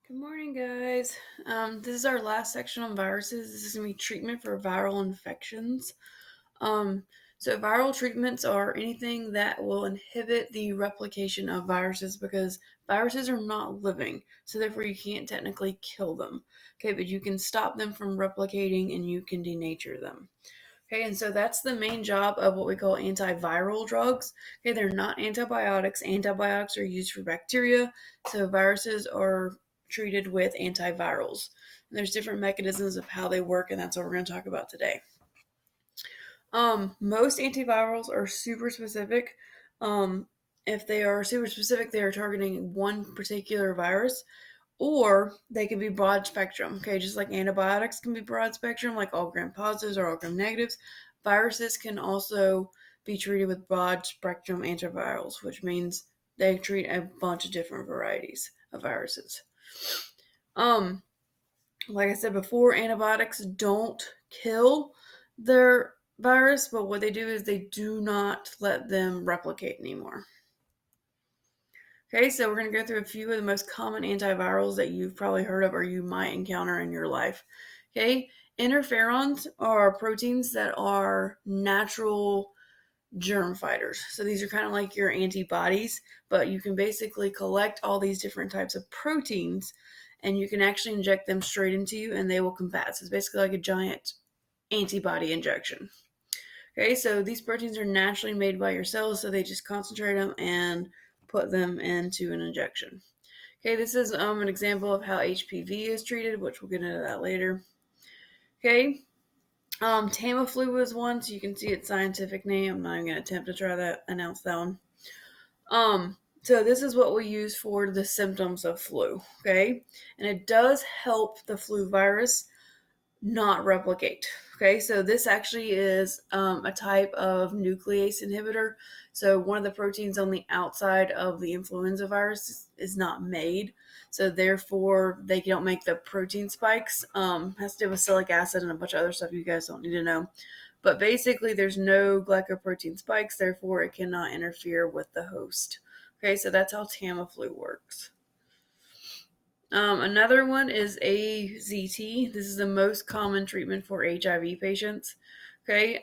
Good morning, guys. This is our last section on viruses. This is going to be treatment for viral infections. Um, so viral treatments are anything that will inhibit the replication of viruses because viruses are not living, so therefore you can't technically kill them. Okay, but you can stop them from replicating and you can denature them. Okay, and so that's the main job of what we call antiviral drugs. Okay, they're not antibiotics. Antibiotics are used for bacteria, so viruses are treated with antivirals. And there's different mechanisms of how they work, and that's what we're going to talk about today. Most antivirals are super specific. If they are super specific, they are targeting one particular virus, or they can be broad spectrum. Okay, just like antibiotics can be broad spectrum, like all gram positives or all gram negatives, viruses can also be treated with broad spectrum antivirals, which means they treat a bunch of different varieties of viruses. Um, like I said before, antibiotics don't kill their virus, but what they do is they do not let them replicate anymore. Okay, so we're going to go through a few of the most common antivirals that you've probably heard of or you might encounter in your life. Okay, interferons are proteins that are natural germ fighters. So these are kind of like your antibodies, but you can basically collect all these different types of proteins and you can actually inject them straight into you and they will combat. So it's basically like a giant antibody injection. Okay, so these proteins are naturally made by your cells, so they just concentrate them and put them into an injection. Okay, this is an example of how HPV is treated, which we'll get into that later. Okay, Tamiflu is one, so you can see its scientific name. I'm not even going to attempt to announce that one. So this is what we use for the symptoms of flu, okay? And it does help the flu virus not replicate. Okay, so this actually is a type of nuclease inhibitor. So one of the proteins on the outside of the influenza virus is not made. So therefore, they don't make the protein spikes. Has to do with silic acid and a bunch of other stuff you guys don't need to know. But basically, there's no glycoprotein spikes. Therefore, it cannot interfere with the host. Okay, so that's how Tamiflu works. Another one is AZT. This is the most common treatment for HIV patients. Okay,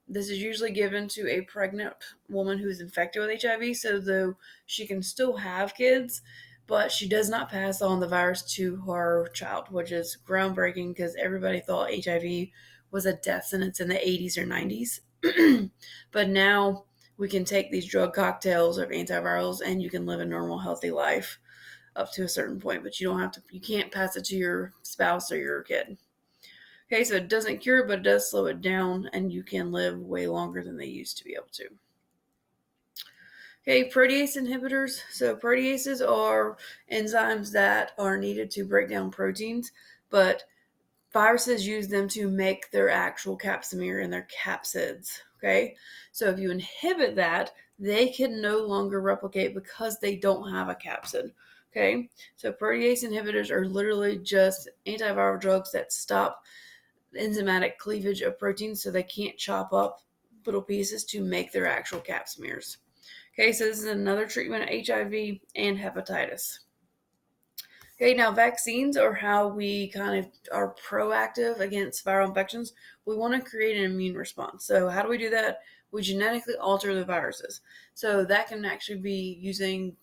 this is usually given to a pregnant woman who's infected with HIV, so though she can still have kids, but she does not pass on the virus to her child, which is groundbreaking because everybody thought HIV was a death sentence in the 80s or 90s. But now we can take these drug cocktails of antivirals and you can live a normal, healthy life up to a certain point, but you can't pass it to your spouse or your kid. Okay, so it doesn't cure it, but it does slow it down, and you can live way longer than they used to be able to. Okay, protease inhibitors. So proteases are enzymes that are needed to break down proteins, but viruses use them to make their actual capsamere and their capsids. Okay, so if you inhibit that, they can no longer replicate because they don't have a capsid. Okay, so protease inhibitors are literally just antiviral drugs that stop enzymatic cleavage of proteins so they can't chop up little pieces to make their actual capsameres. Okay, so this is another treatment of HIV and hepatitis. Okay, now vaccines are how we kind of are proactive against viral infections. We want to create an immune response. So how do we do that? We genetically alter the viruses. So that can actually be using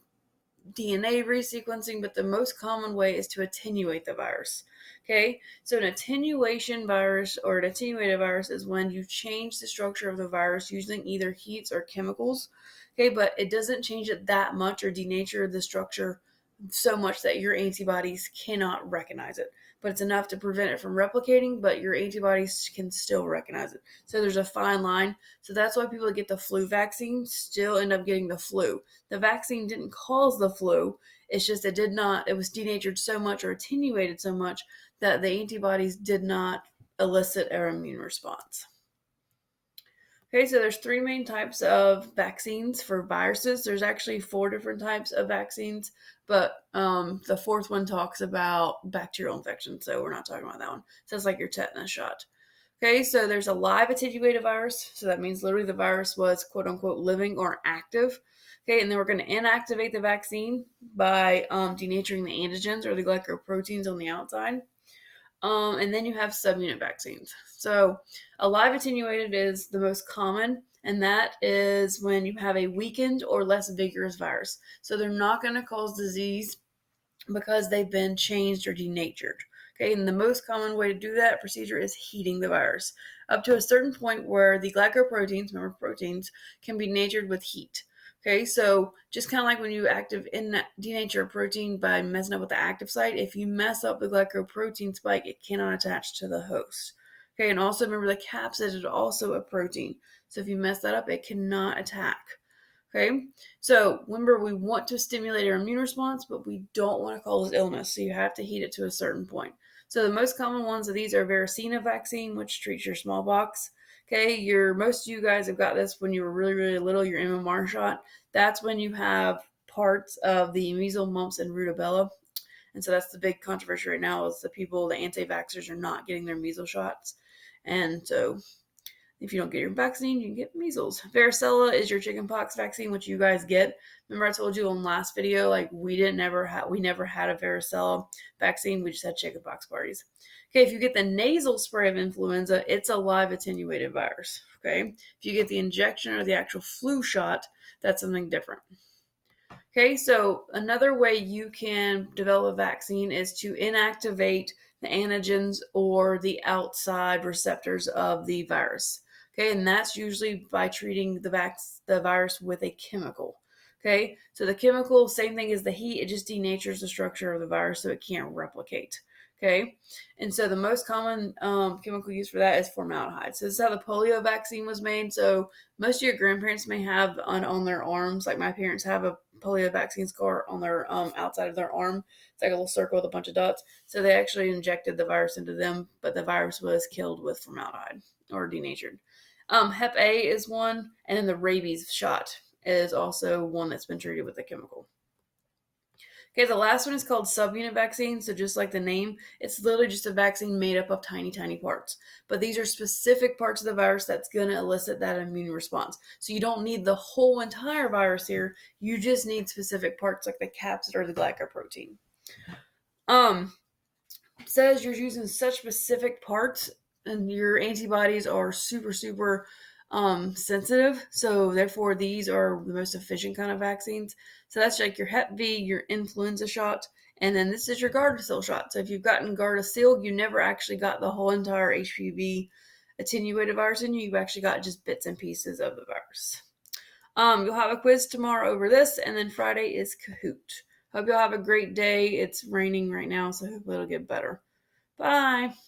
DNA resequencing, but the most common way is to attenuate the virus. Okay, so an attenuation virus or an attenuated virus is when you change the structure of the virus using either heats or chemicals. Okay, but it doesn't change it that much or denature the structure so much that your antibodies cannot recognize it. But it's enough to prevent it from replicating, but your antibodies can still recognize it. So there's a fine line. So that's why people that get the flu vaccine still end up getting the flu. The vaccine didn't cause the flu. It's just it was denatured so much or attenuated so much that the antibodies did not elicit our immune response. Okay, so there's three main types of vaccines for viruses. There's actually four different types of vaccines, but the fourth one talks about bacterial infection, so we're not talking about that one. So it's like your tetanus shot. Okay, so there's a live attenuated virus. So that means literally the virus was quote unquote living or active. Okay, and then we're going to inactivate the vaccine by denaturing the antigens or the glycoproteins on the outside. And then you have subunit vaccines. So a live attenuated is the most common, and that is when you have a weakened or less vigorous virus. So they're not going to cause disease because they've been changed or denatured. Okay, and the most common way to do that procedure is heating the virus up to a certain point where the glycoproteins, remember proteins, can be denatured with heat. Okay, so just kind of like when you denature a protein by messing up with the active site, if you mess up the glycoprotein spike, it cannot attach to the host. Okay, and also remember the capsid is also a protein. So if you mess that up, it cannot attack. Okay, so remember, we want to stimulate our immune response, but we don't want to cause illness, so you have to heat it to a certain point. So the most common ones of these are varicella vaccine, which treats your smallpox. Okay, most of you guys have got this when you were really, really little, your MMR shot. That's when you have parts of the measles, mumps, and rubella. And so that's the big controversy right now is the anti-vaxxers are not getting their measles shots. And so if you don't get your vaccine, you can get measles. Varicella is your chickenpox vaccine, which you guys get. Remember I told you on last video, like we never had a varicella vaccine. We just had chickenpox parties. Okay, if you get the nasal spray of influenza, it's a live attenuated virus. Okay, if you get the injection or the actual flu shot, that's something different. Okay, so another way you can develop a vaccine is to inactivate the antigens or the outside receptors of the virus. Okay, and that's usually by treating the virus with a chemical. Okay, so the chemical, same thing as the heat, it just denatures the structure of the virus so it can't replicate. Okay, and so the most common chemical used for that is formaldehyde. So this is how the polio vaccine was made. So most of your grandparents may have on their arms, like my parents have a polio vaccine scar on their outside of their arm. It's like a little circle with a bunch of dots. So they actually injected the virus into them, but the virus was killed with formaldehyde or denatured. Hep A is one, and then the rabies shot is also one that's been treated with a chemical. Okay, the last one is called subunit vaccine. So just like the name, it's literally just a vaccine made up of tiny, tiny parts. But these are specific parts of the virus that's going to elicit that immune response. So you don't need the whole entire virus here. You just need specific parts like the capsid or the glycoprotein. Says you're using such specific parts and your antibodies are super, super sensitive. So therefore, these are the most efficient kind of vaccines. So that's like your Hep B, your influenza shot, and then this is your Gardasil shot. So if you've gotten Gardasil, you never actually got the whole entire HPV attenuated virus in you. You've actually got just bits and pieces of the virus. You'll have a quiz tomorrow over this, and then Friday is Kahoot. Hope y'all have a great day. It's raining right now, so hopefully it'll get better. Bye.